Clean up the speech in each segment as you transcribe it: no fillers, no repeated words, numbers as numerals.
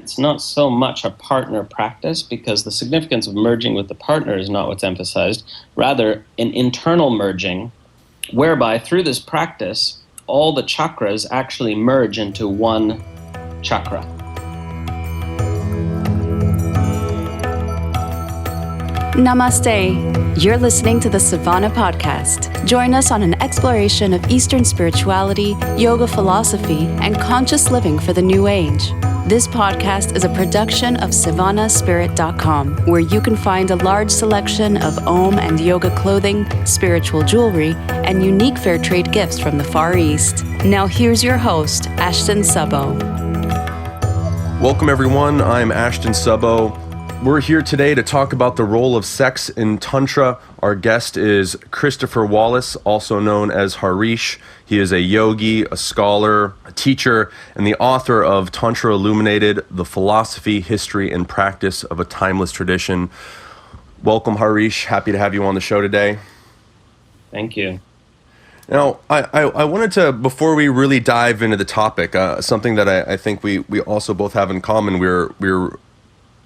it's not so much a partner practice, because the significance of merging with the partner is not what's emphasized, rather an internal merging, whereby through this practice, all the chakras actually merge into one chakra. Namaste. You're listening to the Savannah Podcast. Join us on an exploration of Eastern spirituality, yoga philosophy, and conscious living for the new age. This podcast is a production of SavannahSpirit.com, where you can find a large selection of Om and yoga clothing, spiritual jewelry, and unique fair trade gifts from the Far East. Now here's your host, Ashton Subbo. Welcome everyone, I'm Ashton Subbo. We're here today to talk about the role of sex in Tantra. Our guest is Christopher Wallis, also known as Hareesh. He is a yogi, a scholar, a teacher, and the author of Tantra Illuminated, The Philosophy, History, and Practice of a Timeless Tradition. Welcome, Hareesh. Happy to have you on the show today. Thank you. Now, I wanted to, before we really dive into the topic, something that I think we also both have in common. We're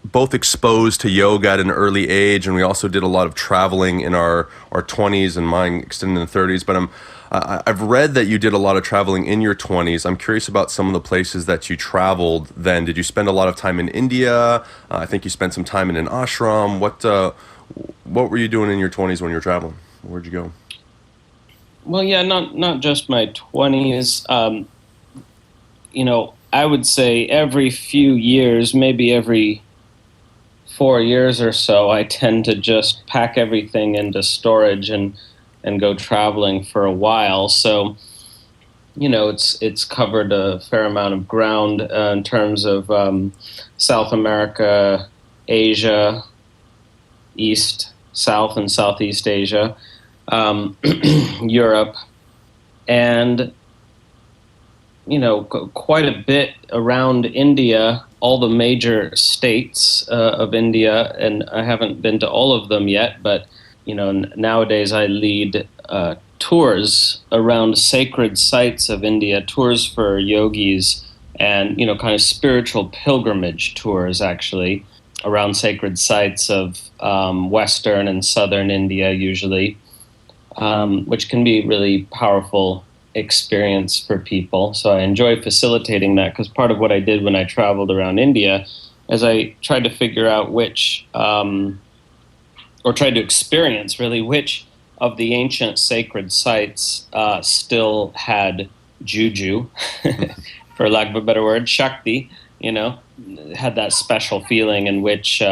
both exposed to yoga at an early age, and we also did a lot of traveling in our 20s, and mine extended in the 30s. But I've read that you did a lot of traveling in your 20s. I'm curious about some of the places that you traveled then. Did you spend a lot of time in India? I think you spent some time in an ashram. What were you doing in your 20s when you were traveling? Where'd you go? Well, yeah, not just my 20s. I would say every few years, maybe every 4 years or so, I tend to just pack everything into storage and go traveling for a while. So, it's covered a fair amount of ground in terms of South America, Asia, East, South and Southeast Asia, Europe, and quite a bit around India, all the major states of India, and I haven't been to all of them yet, but nowadays I lead tours around sacred sites of India, tours for yogis, and kind of spiritual pilgrimage tours actually around sacred sites of Western and Southern India usually, which can be really powerful experience for people. So I enjoy facilitating that, because part of what I did when I traveled around India is I tried to figure out or tried to experience really which of the ancient sacred sites still had juju, for lack of a better word, Shakti, had that special feeling, and which,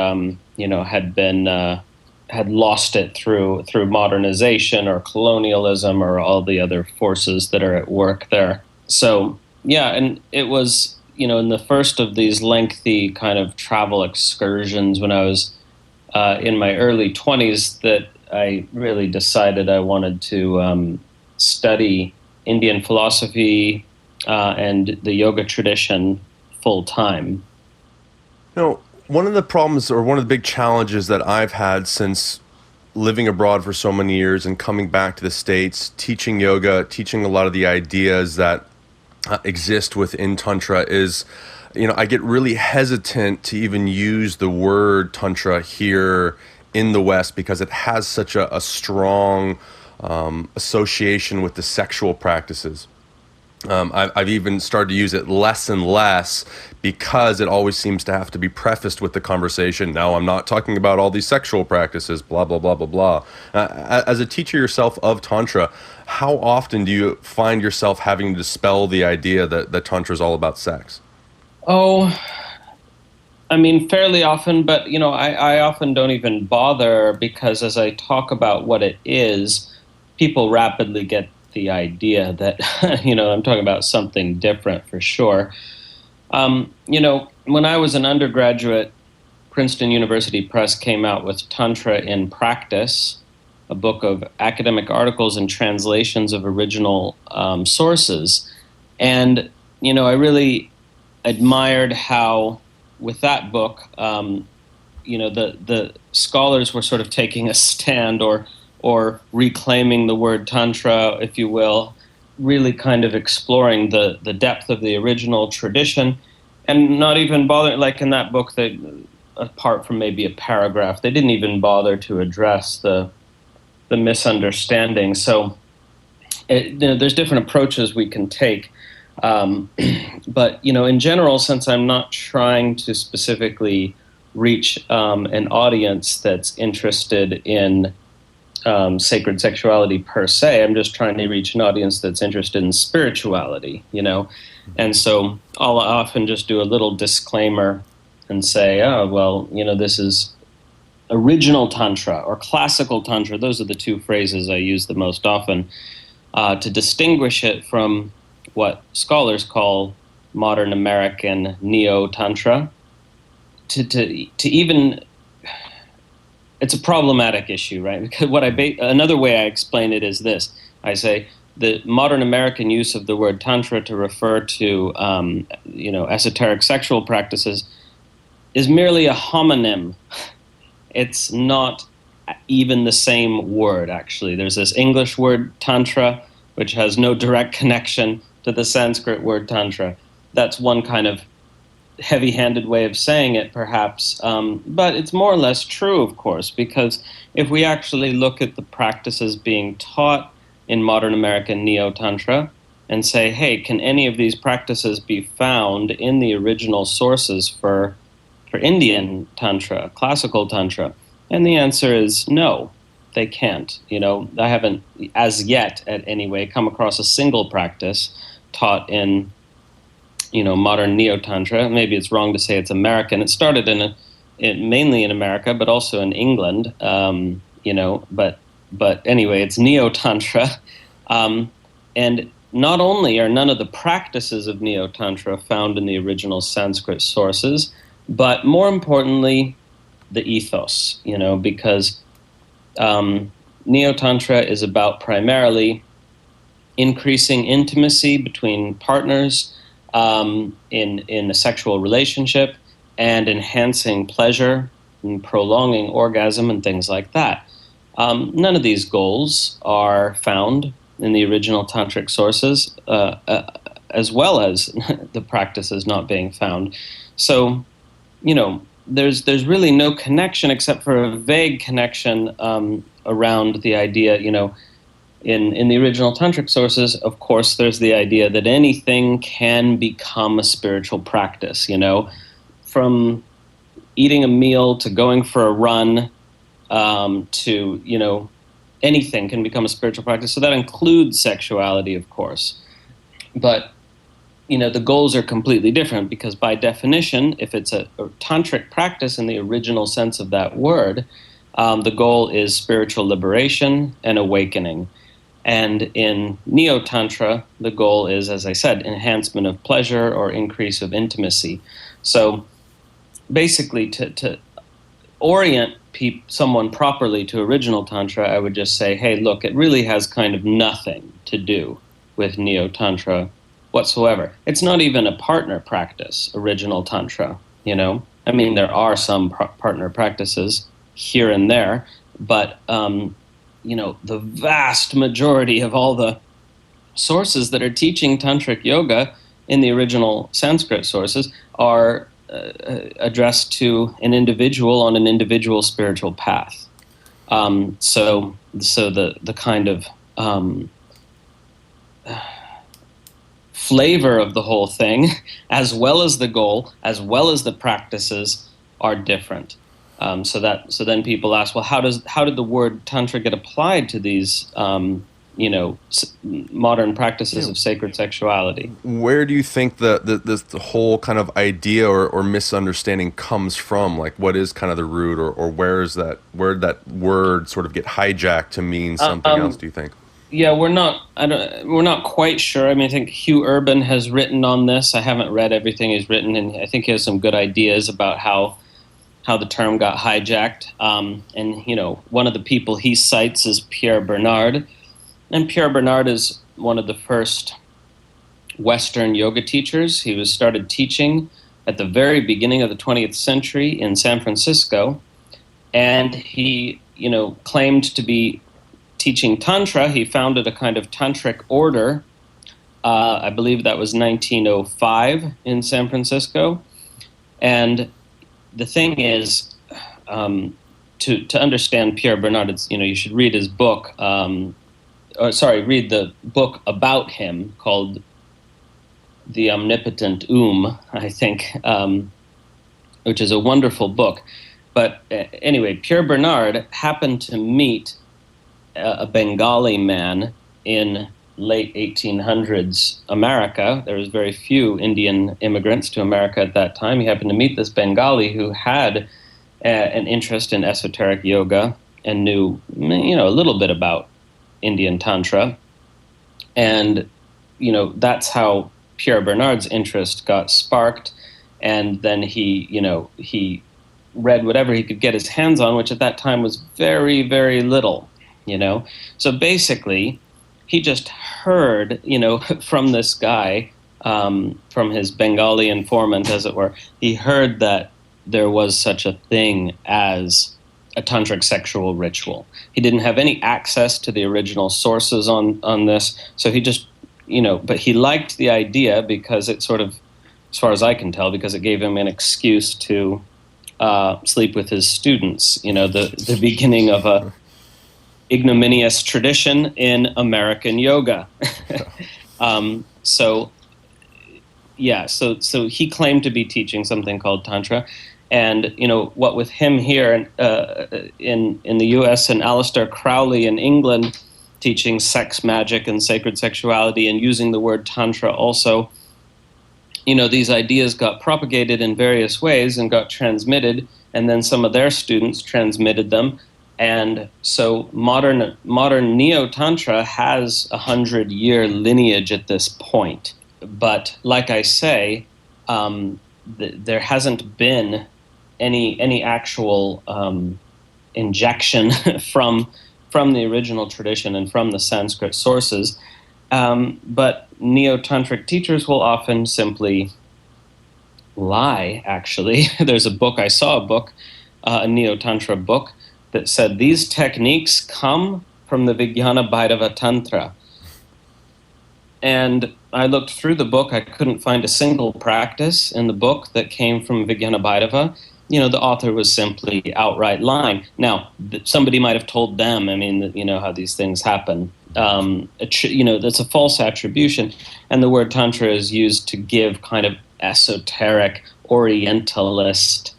had lost it through modernization or colonialism or all the other forces that are at work there. So, yeah, and it was, in the first of these lengthy kind of travel excursions when I was in my early 20s that I really decided I wanted to study Indian philosophy and the yoga tradition full time. One of the problems, or one of the big challenges that I've had since living abroad for so many years and coming back to the States, teaching yoga, teaching a lot of the ideas that exist within Tantra is, I get really hesitant to even use the word Tantra here in the West, because it has such a strong association with the sexual practices. I've even started to use it less and less, because it always seems to have to be prefaced with the conversation. Now, I'm not talking about all these sexual practices, blah, blah, blah, blah, blah. As a teacher yourself of Tantra, how often do you find yourself having to dispel the idea that Tantra is all about sex? Oh, I mean, fairly often, but, I often don't even bother, because as I talk about what it is, people rapidly get the idea that, I'm talking about something different for sure. When I was an undergraduate, Princeton University Press came out with Tantra in Practice, a book of academic articles and translations of original sources. And, I really admired how, with that book, the scholars were sort of taking a stand or reclaiming the word Tantra, if you will, really kind of exploring the depth of the original tradition And not even bother, like in that book, that apart from maybe a paragraph, they didn't even bother to address the misunderstanding. So there's different approaches we can take. But, in general, since I'm not trying to specifically reach an audience that's interested in sacred sexuality per se, I'm just trying to reach an audience that's interested in spirituality, And so I'll often just do a little disclaimer and say, oh, well, this is original Tantra or classical Tantra. Those are the two phrases I use the most often to distinguish it from what scholars call modern American neo-Tantra. To even, it's a problematic issue, right? Because another way I explain it is this. I say the modern American use of the word Tantra to refer to, esoteric sexual practices is merely a homonym. It's not even the same word, actually. There's this English word Tantra, which has no direct connection to the Sanskrit word Tantra. That's one kind of heavy-handed way of saying it, perhaps. But it's more or less true, of course, because if we actually look at the practices being taught in modern American neo-Tantra and say, hey, can any of these practices be found in the original sources for Indian Tantra, classical Tantra? And the answer is no, they can't. I haven't, as yet, anyway, come across a single practice taught in, modern neo-Tantra. Maybe it's wrong to say it's American. It started mainly in America, but also in England, but anyway, it's neo-Tantra. And not only are none of the practices of neo-Tantra found in the original Sanskrit sources, but more importantly, the ethos, because neo-Tantra is about primarily increasing intimacy between partners in a sexual relationship and enhancing pleasure and prolonging orgasm and things like that. None of these goals are found in the original tantric sources, as well as the practices not being found. So, there's really no connection except for a vague connection around the idea, in the original tantric sources. Of course, there's the idea that anything can become a spiritual practice, from eating a meal to going for a run to, anything can become a spiritual practice. So that includes sexuality, of course. But the goals are completely different because by definition, if it's a tantric practice in the original sense of that word, the goal is spiritual liberation and awakening. And in neo-tantra, the goal is, as I said, enhancement of pleasure or increase of intimacy. So basically, to orient someone properly to original tantra, I would just say, hey, look, it really has kind of nothing to do with neo-tantra whatsoever. It's not even a partner practice, original tantra, I mean, there are some partner practices here and there, but, the vast majority of all the sources that are teaching tantric yoga in the original Sanskrit sources are addressed to an individual on an individual spiritual path. So the kind of flavor of the whole thing, as well as the goal, as well as the practices, are different. So then people ask, well, how did the word tantra get applied to these modern practices of sacred sexuality? Where do you think the whole kind of idea or misunderstanding comes from? Like, what is kind of the root, or where did that word sort of get hijacked to mean something else, do you think? Yeah, we're not quite sure. I mean, I think Hugh Urban has written on this. I haven't read everything he's written, and I think he has some good ideas about how the term got hijacked. And one of the people he cites is Pierre Bernard. And Pierre Bernard is one of the first Western yoga teachers. He started teaching at the very beginning of the 20th century in San Francisco. And he, claimed to be teaching Tantra. He founded a kind of tantric order I believe that was 1905 in San Francisco. And the thing is, to understand Pierre Bernard, it's, you should read his book. Read the book about him called The Omnipotent I think, which is a wonderful book. But anyway, Pierre Bernard happened to meet a Bengali man in late 1800s America. There was very few Indian immigrants to America at that time. He happened to meet this Bengali who had an interest in esoteric yoga and knew, a little bit about Indian Tantra. And, that's how Pierre Bernard's interest got sparked. And then he read whatever he could get his hands on, which at that time was very, very little, So basically, he just heard, from this guy, from his Bengali informant, as it were, he heard that there was such a thing as a tantric sexual ritual. He didn't have any access to the original sources on this, so he just, but he liked the idea because it sort of, as far as I can tell, because it gave him an excuse to sleep with his students, the beginning of a ignominious tradition in American yoga. So he claimed to be teaching something called Tantra. And, what with him here in the U.S. and Aleister Crowley in England teaching sex magic and sacred sexuality and using the word Tantra also, these ideas got propagated in various ways and got transmitted, and then some of their students transmitted them. And so modern Neo-Tantra has 100-year lineage at this point. But like I say, there hasn't been any actual injection from the original tradition and from the Sanskrit sources. But Neo-Tantric teachers will often simply lie, actually. There's I saw a book, a Neo-Tantra book, that said these techniques come from the Vijnana Bhairava Tantra. And I looked through the book. I couldn't find a single practice in the book that came from Vijnana Bhairava. The author was simply outright lying. Now, somebody might have told them, how these things happen. That's a false attribution. And the word Tantra is used to give kind of esoteric, orientalist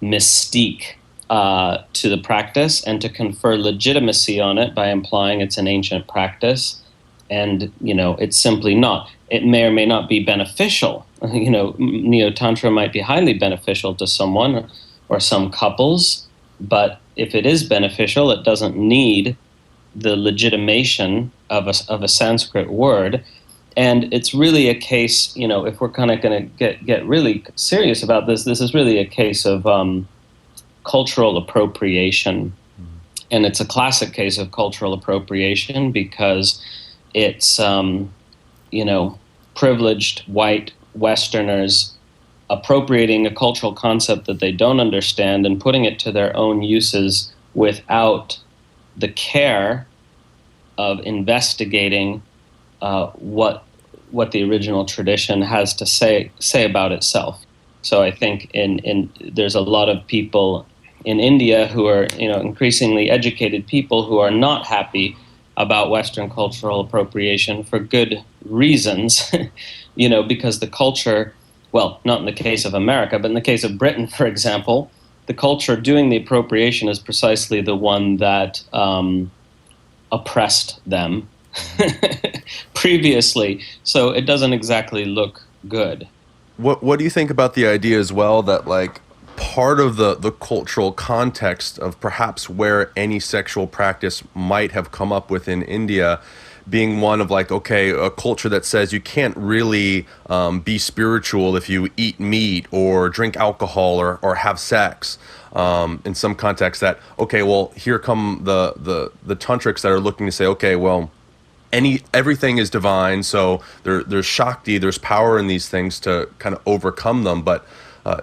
mystique to the practice and to confer legitimacy on it by implying it's an ancient practice. And, it's simply not. It may or may not be beneficial. Neo-Tantra might be highly beneficial to someone or some couples, but if it is beneficial, it doesn't need the legitimation of a Sanskrit word. And it's really a case, if we're kind of going to get really serious about this, this is really a case of cultural appropriation. And it's a classic case of cultural appropriation because it's, privileged white Westerners appropriating a cultural concept that they don't understand and putting it to their own uses without the care of investigating what the original tradition has to say about itself. So I think there's a lot of people in India who are, increasingly educated people who are not happy about Western cultural appropriation for good reasons, because the culture, well, not in the case of America, but in the case of Britain, for example, the culture doing the appropriation is precisely the one that oppressed them previously. So it doesn't exactly look good. What do you think about the idea as well that part of the cultural context of perhaps where any sexual practice might have come up within India being one of a culture that says you can't really be spiritual if you eat meat or drink alcohol or have sex. In some contexts that, here come the tantrics that are looking to say, everything is divine, so there's Shakti, there's power in these things to kind of overcome them. But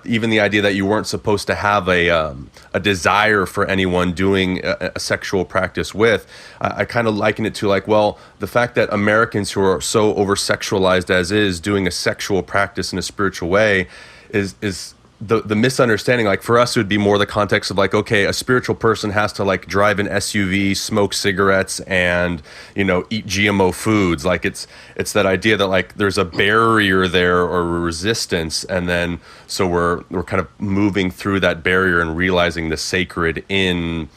even the idea that you weren't supposed to have a desire for anyone doing a sexual practice with. I kind of liken it to like, well, the fact that Americans who are so over sexualized as is doing a sexual practice in a spiritual way is the misunderstanding. Like for us, it would be more the context of like, okay, a spiritual person has to like drive an SUV, smoke cigarettes, and eat GMO foods. Like it's that idea that like there's a barrier there or a resistance, and then so we're kind of moving through that barrier and realizing the sacred in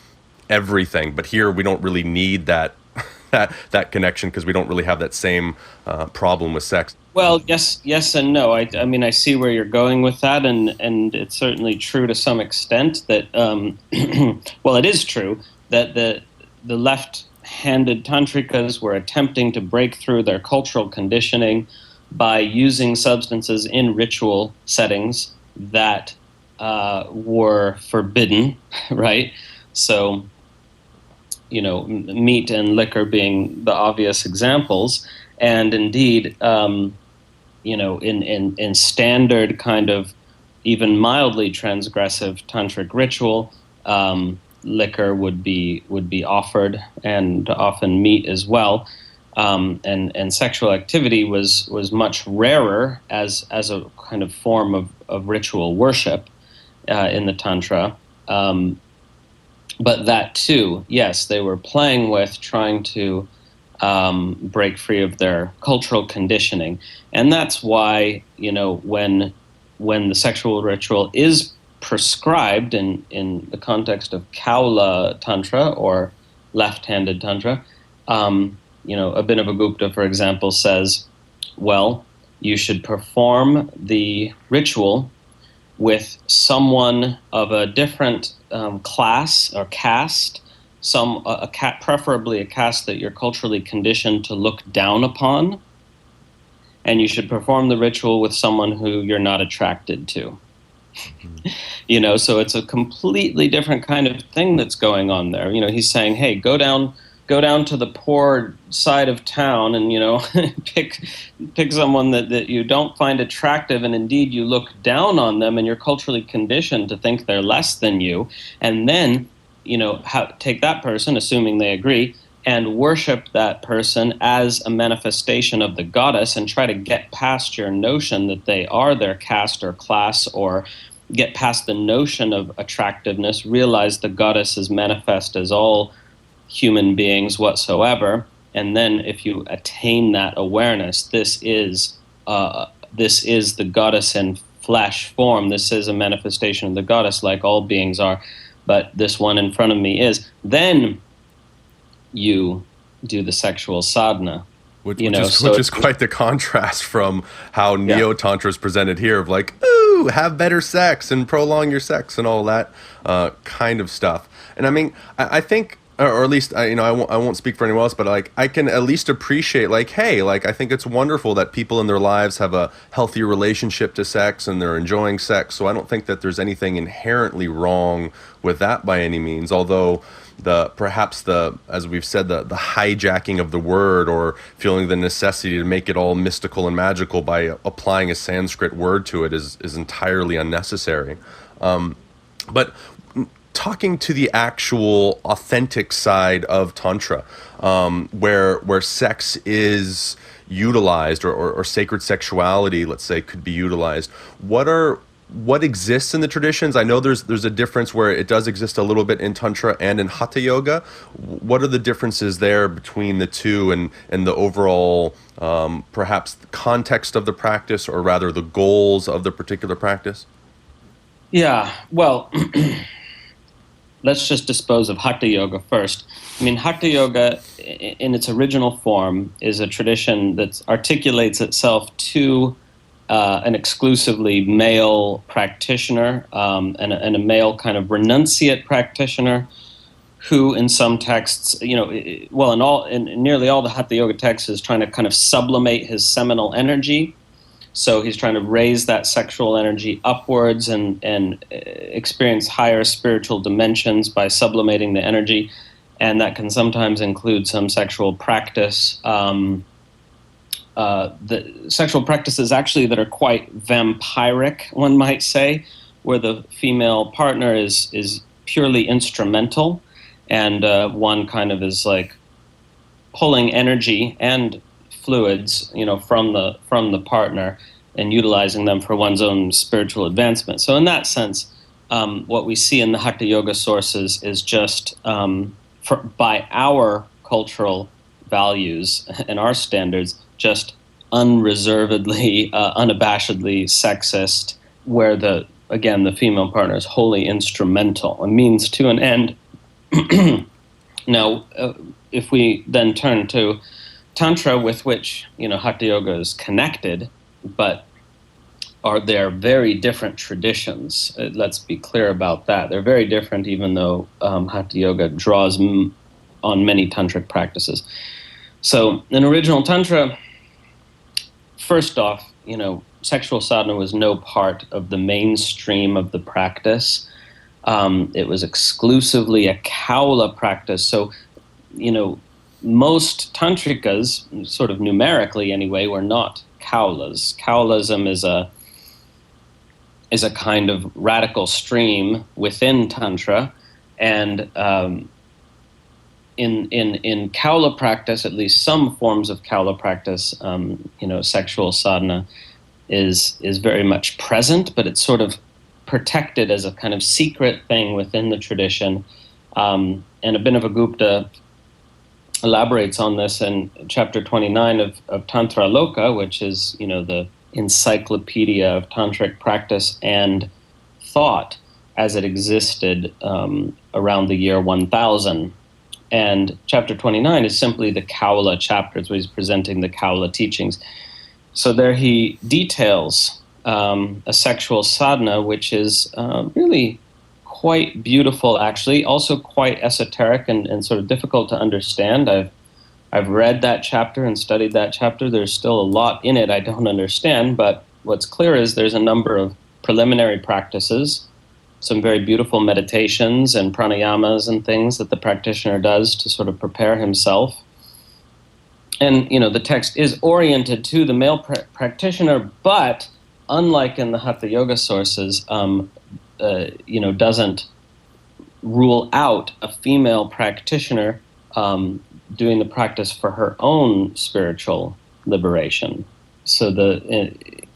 everything. But here we don't really need that that connection because we don't really have that same problem with sex. Well, yes and no. I mean, I see where you're going with that, and it's certainly true to some extent that, well, it is true that the left-handed tantrikas were attempting to break through their cultural conditioning by using substances in ritual settings that were forbidden, right? So, meat and liquor being the obvious examples, and indeed, in standard kind of even mildly transgressive tantric ritual, liquor would be offered, and often meat as well, and sexual activity was much rarer as a kind of form of ritual worship in the tantra. But that too, yes, they were playing with trying to break free of their cultural conditioning. And that's why, when the sexual ritual is prescribed in the context of Kaula Tantra or left-handed Tantra, Abhinavagupta, for example, says, well, you should perform the ritual with someone of a different class or caste, preferably a caste that you're culturally conditioned to look down upon, and you should perform the ritual with someone who you're not attracted to. Mm-hmm. So it's a completely different kind of thing that's going on there. He's saying, hey, go down to the poor side of town and, pick someone that you don't find attractive, and indeed you look down on them and you're culturally conditioned to think they're less than you, and then take that person, assuming they agree, and worship that person as a manifestation of the goddess, and try to get past your notion that they are their caste or class, or get past the notion of attractiveness, realize the goddess is manifest as all human beings whatsoever. And then if you attain that awareness, this is the goddess in flesh form. This is a manifestation of the goddess, like all beings are, but this one in front of me is. Then you do the sexual sadhana. Which is quite the contrast from how Neo-Tantra is presented here, of like, ooh, have better sex and prolong your sex and all that kind of stuff. And I mean, I think, or at least, I won't speak for anyone else, but like, I can at least appreciate, like, hey, like, I think it's wonderful that people in their lives have a healthy relationship to sex and they're enjoying sex. So I don't think that there's anything inherently wrong with that by any means, although perhaps as we've said, the hijacking of the word, or feeling the necessity to make it all mystical and magical by applying a Sanskrit word to it is entirely unnecessary. But talking to the actual authentic side of Tantra, where sex is utilized, or sacred sexuality, let's say, could be utilized, what exists in the traditions? I know there's a difference where it does exist a little bit in Tantra and in Hatha Yoga. What are the differences there between the two, and the overall, perhaps, the context of the practice, or rather the goals of the particular practice? Yeah, well, let's just dispose of Hatha Yoga first. I mean, Hatha Yoga, in its original form, is a tradition that articulates itself to an exclusively male practitioner, and a male kind of renunciate practitioner, who in some texts, in nearly all the Hatha Yoga texts, is trying to kind of sublimate his seminal energy. So he's trying to raise that sexual energy upwards and experience higher spiritual dimensions by sublimating the energy. And that can sometimes include some sexual practice, the sexual practices actually that are quite vampiric, one might say, where the female partner is purely instrumental, and one kind of is like pulling energy and fluids, from the partner and utilizing them for one's own spiritual advancement. So in that sense, what we see in the Hatha Yoga sources is just by our cultural values and our standards, just unreservedly, unabashedly sexist, where the female partner is wholly instrumental, a means to an end. Now, if we then turn to Tantra, with which Hatha Yoga is connected, but they're very different traditions. Let's be clear about that. They're very different, even though Hatha Yoga draws on many tantric practices. So in original Tantra, first off, sexual sadhana was no part of the mainstream of the practice. It was exclusively a Kaula practice. So, most tantrikas, sort of numerically anyway, were not Kaulas. Kaulism is a kind of radical stream within Tantra, and in Kaula practice, at least some forms of Kaula practice, sexual sadhana is very much present, but it's sort of protected as a kind of secret thing within the tradition. And Abhinavagupta elaborates on this in chapter 29 of Tantra Loka, which is, the encyclopedia of tantric practice and thought as it existed around the year 1000. And chapter 29 is simply the Kaula chapters, where he's presenting the Kaula teachings. So there he details a sexual sadhana, which is really quite beautiful, actually, also quite esoteric and sort of difficult to understand. I've read that chapter and studied that chapter. There's still a lot in it I don't understand, but what's clear is there's a number of preliminary practices, some very beautiful meditations and pranayamas and things that the practitioner does to sort of prepare himself. And, the text is oriented to the male practitioner, but unlike in the Hatha Yoga sources, doesn't rule out a female practitioner doing the practice for her own spiritual liberation. So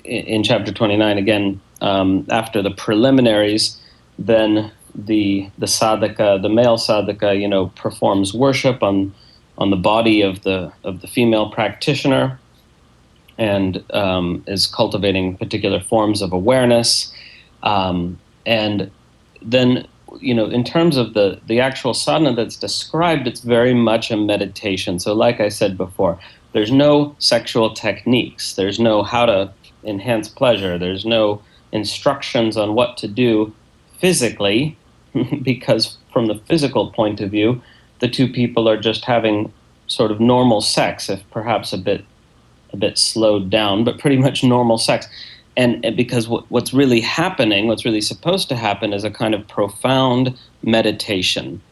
in chapter 29, again, after the preliminaries, then the sadhaka, the male sadhaka, performs worship on the body of the female practitioner, and is cultivating particular forms of awareness. And then, in terms of the actual sadhana that's described, it's very much a meditation. So like I said before, there's no sexual techniques. There's no how to enhance pleasure. There's no instructions on what to do physically, because from the physical point of view, the two people are just having sort of normal sex, if perhaps a bit slowed down, but pretty much normal sex. And because what's really happening, what's really supposed to happen, is a kind of profound meditation.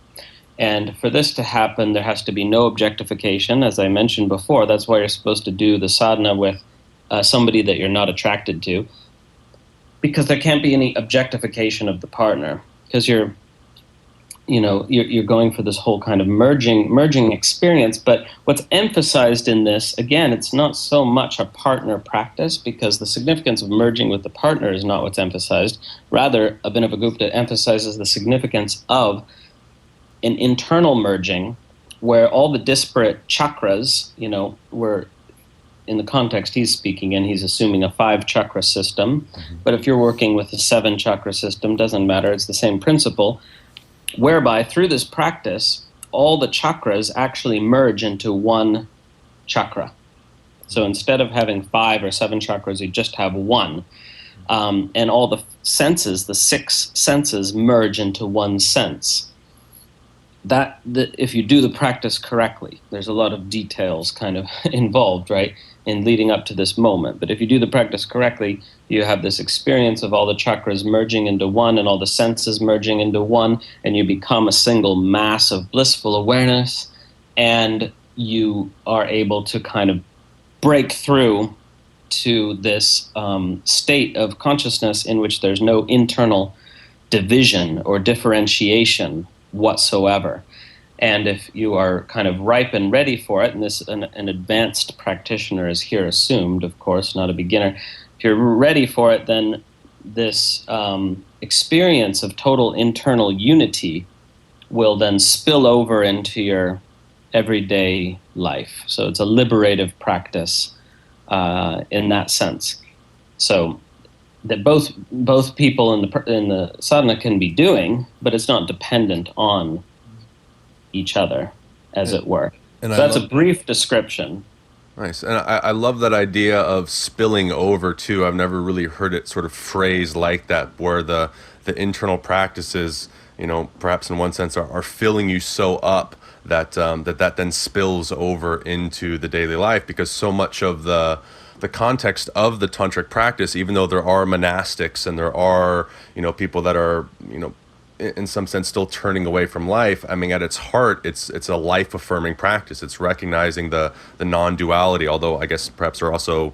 And for this to happen, there has to be no objectification, as I mentioned before. That's why you're supposed to do the sadhana with somebody that you're not attracted to, because there can't be any objectification of the partner, because you're going for this whole kind of merging experience. But what's emphasized in this, again, it's not so much a partner practice, because the significance of merging with the partner is not what's emphasized. Rather, Abhinavagupta emphasizes the significance of an internal merging, where all the disparate chakras, were, in the context he's speaking in, he's assuming a 5-chakra system. Mm-hmm. But if you're working with a 7-chakra system, doesn't matter, it's the same principle, whereby through this practice, all the chakras actually merge into one chakra. So instead of having 5 or 7 chakras, you just have one. And all the senses, the 6 senses, merge into one sense. If you do the practice correctly, there's a lot of details kind of involved, right, in leading up to this moment. But if you do the practice correctly, you have this experience of all the chakras merging into one and all the senses merging into one, and you become a single mass of blissful awareness, and you are able to kind of break through to this state of consciousness in which there's no internal division or differentiation whatsoever. And if you are kind of ripe and ready for it, and this an advanced practitioner is here assumed, of course, not a beginner. If you're ready for it, then this experience of total internal unity will then spill over into your everyday life. So it's a liberative practice in that sense. So that both people in the sadhana can be doing, but it's not dependent on each other, as it were. And so that's a brief description. Nice. And I love that idea of spilling over, too. I've never really heard it sort of phrased like that, where the internal practices, perhaps in one sense are filling you so up that that then spills over into the daily life, because so much of the context of the tantric practice, even though there are monastics and there are, people that are, in some sense still turning away from life, I mean, at its heart, it's a life-affirming practice. It's recognizing the non-duality, although I guess perhaps there are also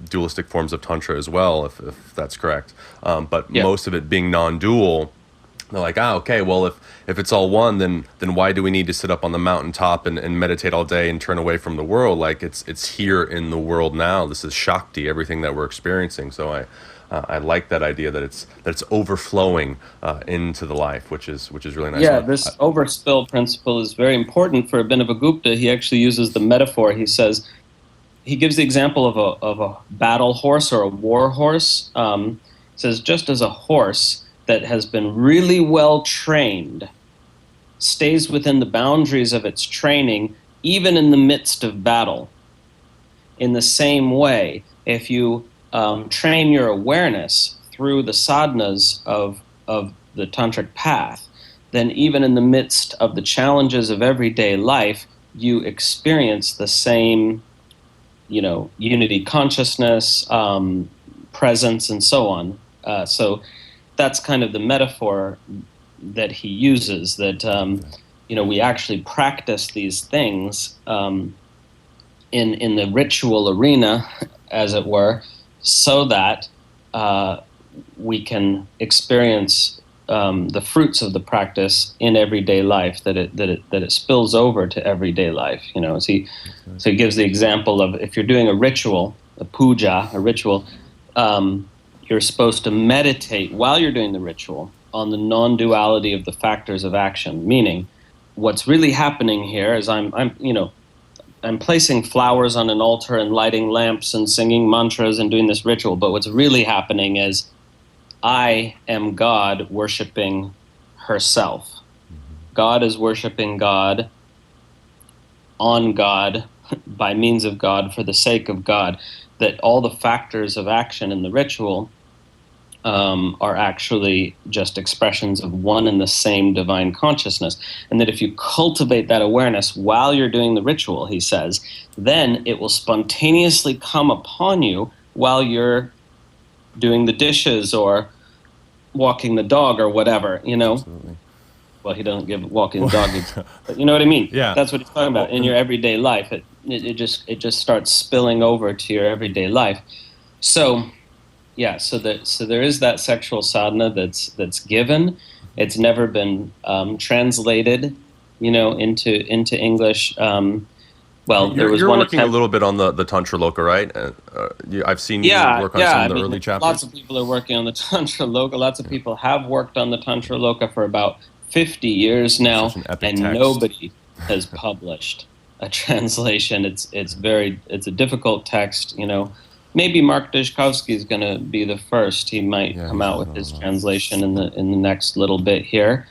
dualistic forms of tantra as well, if that's correct. But most of it being non-dual, they're like, okay, well, if it's all one, then why do we need to sit up on the mountaintop and meditate all day and turn away from the world? Like, it's here in the world now. This is Shakti, everything that we're experiencing. So I like that idea that it's overflowing into the life, which is really nice. Yeah, this overspill principle is very important for Abhinavagupta. He actually uses the metaphor. He says, he gives the example of a battle horse or a war horse. He says, just as a horse that has been really well trained stays within the boundaries of its training, even in the midst of battle. In the same way, if you train your awareness through the sadhanas of the tantric path, then even in the midst of the challenges of everyday life, you experience the same, unity consciousness, presence, and so on. So that's kind of the metaphor that he uses, that we actually practice these things in the ritual arena, as it were, so that we can experience the fruits of the practice in everyday life, that it spills over to everyday life. So he gives the example of, if you're doing a ritual, a puja, a ritual, you're supposed to meditate while you're doing the ritual on the non-duality of the factors of action. Meaning, what's really happening here is I'm placing flowers on an altar and lighting lamps and singing mantras and doing this ritual, but what's really happening is I am God worshiping herself. God is worshiping God on God, by means of God, for the sake of God. That all the factors of action in the ritual are actually just expressions of one and the same divine consciousness. And that if you cultivate that awareness while you're doing the ritual, he says, then it will spontaneously come upon you while you're doing the dishes or walking the dog or whatever, Absolutely. Well, he doesn't give walking the dog, but you know what I mean? Yeah. That's what he's talking about. In your everyday life, it just starts spilling over to your everyday life. So, yeah, so there is that sexual sadhana that's given. It's never been translated, into English. You're working a little bit on the Tantra Loka, right? I've seen you work on some of the early chapters. Lots of people are working on the Tantra Loka. Lots of people have worked on the Tantra Loka for about 50 years now, and nobody has published a translation. It's a difficult text, Maybe Mark Dishkovsky is going to be the first. He might come out with his translation in the next little bit here.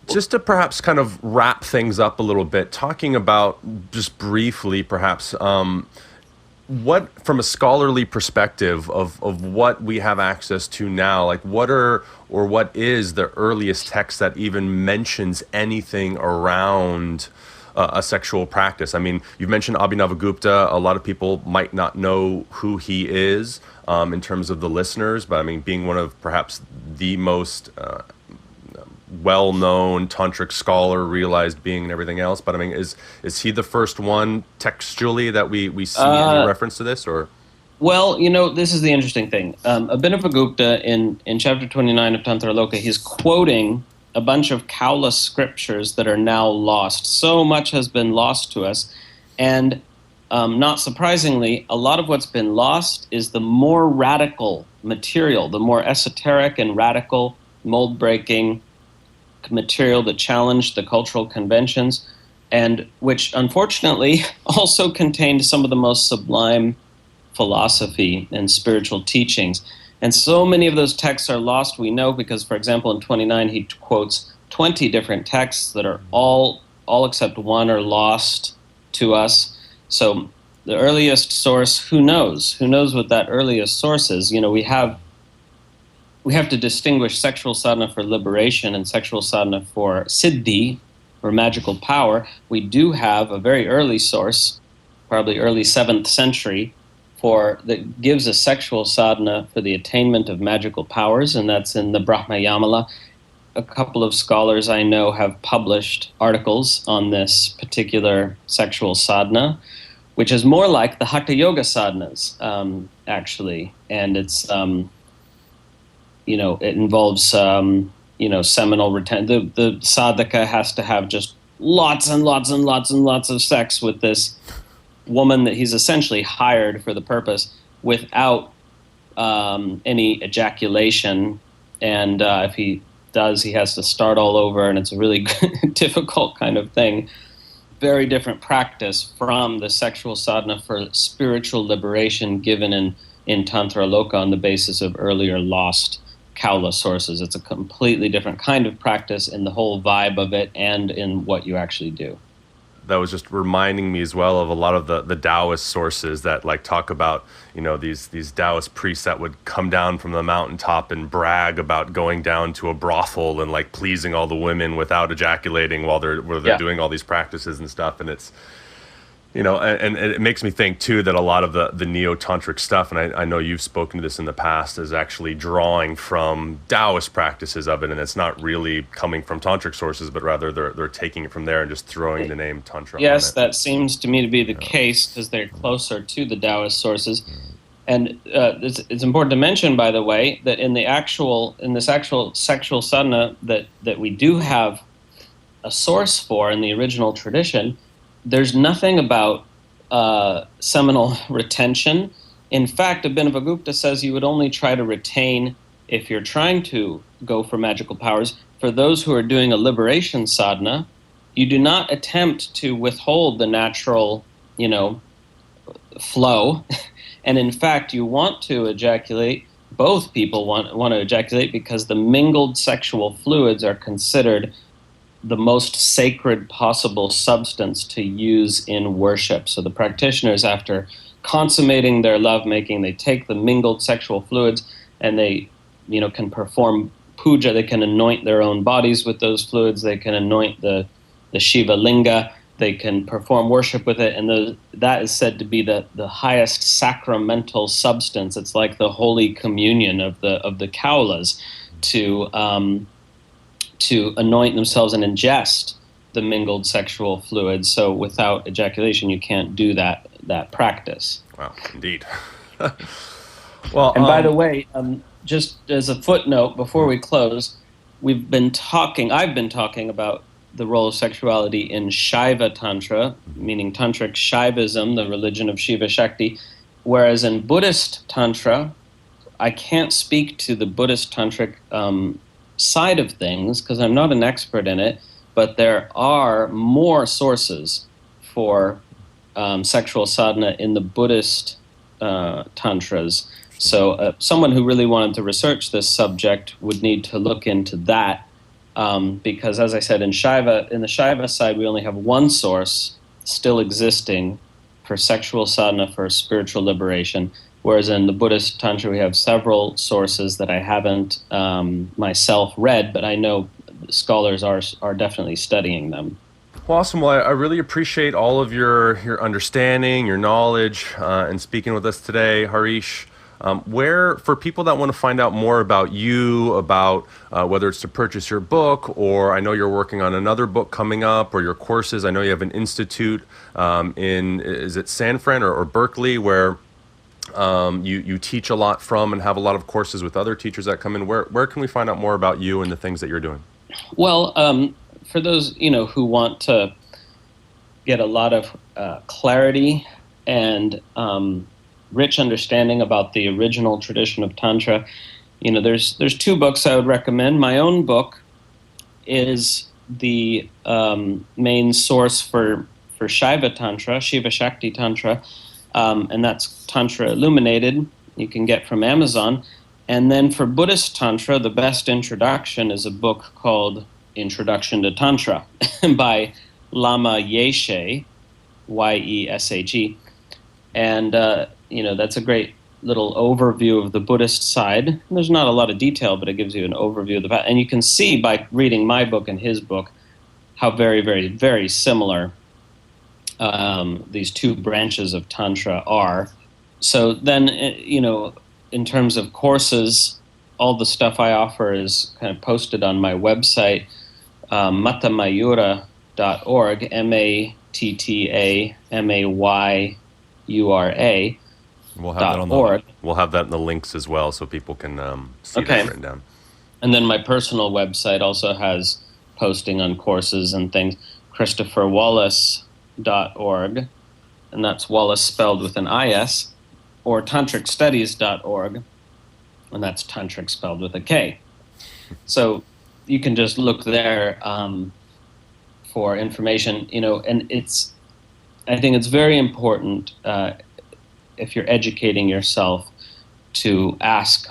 Just to perhaps kind of wrap things up a little bit, talking about just briefly perhaps what, from a scholarly perspective of what we have access to now, like what is the earliest text that even mentions anything around a sexual practice? I mean, you've mentioned Abhinavagupta. A lot of people might not know who he is in terms of the listeners, but I mean, being one of perhaps the most well-known tantric scholar, realized being, and everything else. But I mean, is he the first one textually that we see any Uh, reference to this, or? well, this is the interesting thing. Abhinavagupta in chapter 29 of Tantra Yoga, he's quoting a bunch of Kaula scriptures that are now lost. So much has been lost to us. And not surprisingly, a lot of what's been lost is the more radical material, the more esoteric and radical, mold-breaking material that challenged the cultural conventions, and which unfortunately also contained some of the most sublime philosophy and spiritual teachings. And so many of those texts are lost, we know, because, for example, in 29, he quotes 20 different texts that are all except one are lost to us. So the earliest source, who knows? Who knows what that earliest source is? We have to distinguish sexual sadhana for liberation and sexual sadhana for siddhi, or magical power. We do have a very early source, probably early 7th century, that gives a sexual sadhana for the attainment of magical powers, and that's in the Brahma Yamala. A couple of scholars I know have published articles on this particular sexual sadhana, which is more like the Hatha Yoga sadhanas, actually. And it's, it involves, seminal retention. The sadhaka has to have just lots and lots and lots and lots of sex with this woman that he's essentially hired for the purpose without any ejaculation. And if he does, he has to start all over, and it's a really difficult kind of thing. Very different practice from the sexual sadhana for spiritual liberation given in Tantra Loka on the basis of earlier lost Kaula sources. It's a completely different kind of practice in the whole vibe of it and in what you actually do. That was just reminding me as well of a lot of the Taoist sources that like talk about, these Taoist priests that would come down from the mountaintop and brag about going down to a brothel and like pleasing all the women without ejaculating while they're doing all these practices and stuff. And it's, and it makes me think too that a lot of the neo-tantric stuff, and I know you've spoken to this in the past, is actually drawing from Taoist practices of it, and it's not really coming from tantric sources, but rather they're taking it from there and just throwing the name tantra. Yes, on it. that seems to me to be the case because they're closer to the Taoist sources. And it's important to mention, by the way, that in this actual sexual sadhana that we do have a source for in the original tradition, there's nothing about seminal retention. In fact, Abhinavagupta says you would only try to retain, if you're trying to go for magical powers, for those who are doing a liberation sadhana, you do not attempt to withhold the natural, flow. And in fact, you want to ejaculate. Both people want to ejaculate because the mingled sexual fluids are considered the most sacred possible substance to use in worship. So the practitioners, after consummating their lovemaking, they take the mingled sexual fluids and they, can perform puja. They can anoint their own bodies with those fluids. They can anoint the Shiva linga. They can perform worship with it, and that is said to be the highest sacramental substance. It's like the holy communion of the Kaulas to anoint themselves and ingest the mingled sexual fluids. So without ejaculation, you can't do that practice. Wow, indeed. Well, and by the way, just as a footnote before we close, I've been talking about the role of sexuality in Shaiva Tantra, meaning Tantric Shaivism, the religion of Shiva Shakti, whereas in Buddhist Tantra, I can't speak to the Buddhist Tantric side of things because I'm not an expert in it, but there are more sources for sexual sadhana in the Buddhist tantras. So someone who really wanted to research this subject would need to look into that because, as I said, in the Shaiva side, we only have one source still existing for sexual sadhana for spiritual liberation. Whereas in the Buddhist Tantra, we have several sources that I haven't myself read, but I know scholars are definitely studying them. Well, awesome. Well, I really appreciate all of your understanding, your knowledge, and speaking with us today, Hareesh. Where, for people that want to find out more about you, about whether it's to purchase your book, or I know you're working on another book coming up, or your courses. I know you have an institute is it San Fran or Berkeley, where you teach a lot from and have a lot of courses with other teachers that come in. Where can we find out more about you and the things that you're doing? Well, for those, who want to get a lot of clarity and rich understanding about the original tradition of Tantra, there's two books I would recommend. My own book is the main source for Shiva Tantra, Shiva Shakti Tantra, and that's Tantra Illuminated. You can get from Amazon. And then for Buddhist Tantra, the best introduction is a book called Introduction to Tantra by Lama Yeshe, Yeshe. And, that's a great little overview of the Buddhist side. There's not a lot of detail, but it gives you an overview of the past. And you can see by reading my book and his book how very, very, very similar these two branches of Tantra are. So then, in terms of courses, all the stuff I offer is kind of posted on my website, mattamayura.org, MattaMayyura. We'll have that in the links as well, so people can see that written down. And then my personal website also has posting on courses and things, ChristopherWallis.org, and that's Wallis spelled with an IS, or tantricstudies.org, and that's tantric spelled with a K. So you can just look there for information, and I think it's very important if you're educating yourself to ask,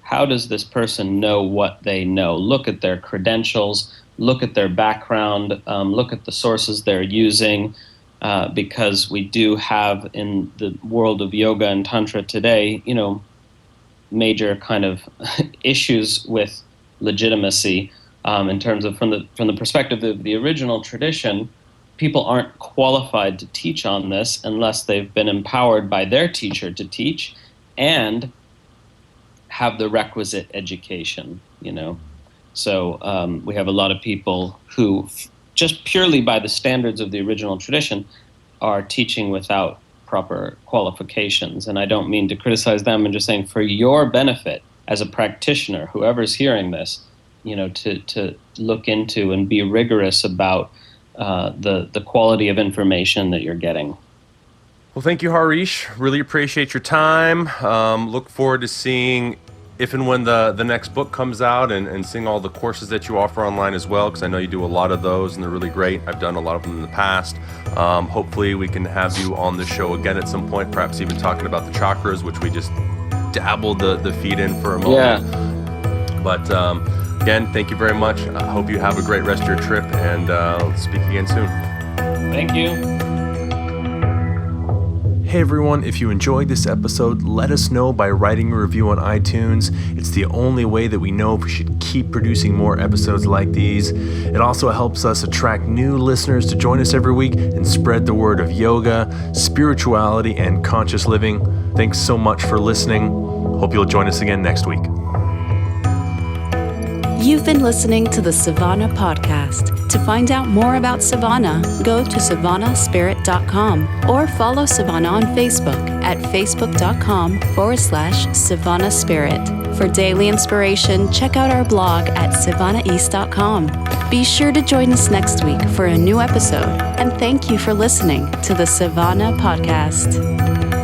how does this person know what they know? Look at their credentials, look at their background, look at the sources they're using, because we do have in the world of yoga and tantra today, major kind of issues with legitimacy in terms of from the perspective of the original tradition. People aren't qualified to teach on this unless they've been empowered by their teacher to teach and have the requisite education, So we have a lot of people who, just purely by the standards of the original tradition, are teaching without proper qualifications. And I don't mean to criticize them. I'm just saying, for your benefit as a practitioner, whoever's hearing this, to look into and be rigorous about the quality of information that you're getting. Well, thank you, Hareesh. Really appreciate your time. Look forward to seeing if and when the next book comes out and seeing all the courses that you offer online as well, because I know you do a lot of those and they're really great. I've done a lot of them in the past. Hopefully we can have you on the show again at some point, perhaps even talking about the chakras, which we just dabbled the feet in for a moment. Yeah. But again, thank you very much. I hope you have a great rest of your trip, and let's speak again soon. Thank you. Hey everyone, if you enjoyed this episode, let us know by writing a review on iTunes. It's the only way that we know if we should keep producing more episodes like these. It also helps us attract new listeners to join us every week and spread the word of yoga, spirituality, and conscious living. Thanks so much for listening. Hope you'll join us again next week. You've been listening to the Savannah Podcast. To find out more about Savannah, go to savannahspirit.com or follow Savannah on Facebook at facebook.com/Savannah Spirit. For daily inspiration, check out our blog at savannaeast.com. Be sure to join us next week for a new episode, and thank you for listening to the Savannah Podcast.